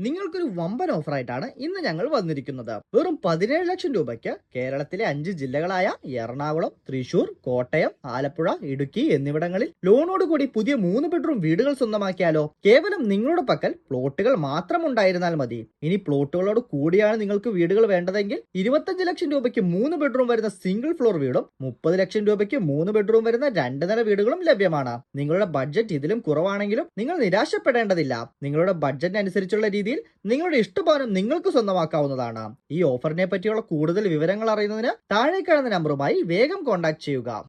നിങ്ങൾക്കൊരു വമ്പൻ ഓഫറായിട്ടാണ് ഇന്ന് ഞങ്ങൾ വന്നിരിക്കുന്നത്. വെറും 17 ലക്ഷം രൂപയ്ക്ക് കേരളത്തിലെ 5 ജില്ലകളായ എറണാകുളം, തൃശൂർ, കോട്ടയം, ആലപ്പുഴ, ഇടുക്കി എന്നിവിടങ്ങളിൽ ലോണോട് കൂടി പുതിയ 3 ബെഡ്റൂം വീടുകൾ സ്വന്തമാക്കിയാലോ? കേവലം നിങ്ങളുടെ പക്കൽ പ്ലോട്ടുകൾ മാത്രം ഉണ്ടായിരുന്നാൽ മതി. ഇനി പ്ലോട്ടുകളോട് കൂടിയാണ് നിങ്ങൾക്ക് വീടുകൾ വേണ്ടതെങ്കിൽ 25 ലക്ഷം രൂപയ്ക്ക് 3 ബെഡ്റൂം വരുന്ന സിംഗിൾ ഫ്ലോർ വീടും 30 ലക്ഷം രൂപയ്ക്ക് 3 ബെഡ്റൂം വരുന്ന 2 നില വീടുകളും ലഭ്യമാണ്. നിങ്ങളുടെ ബഡ്ജറ്റ് ഇതിലും കുറവാണെങ്കിലും നിങ്ങൾ നിരാശപ്പെടേണ്ടതില്ല. നിങ്ങളുടെ ബഡ്ജറ്റിനനുസരിച്ചുള്ള രീതിയിൽ നിങ്ങളുടെ ഇഷ്ടഭവനം നിങ്ങൾക്ക് സ്വന്തമാക്കാവുന്നതാണ്. ഈ ഓഫറിനെ പറ്റിയുള്ള കൂടുതൽ വിവരങ്ങൾ അറിയുന്നതിന് താഴെ കാണുന്ന നമ്പറുമായി വേഗം കോൺടാക്ട് ചെയ്യുക.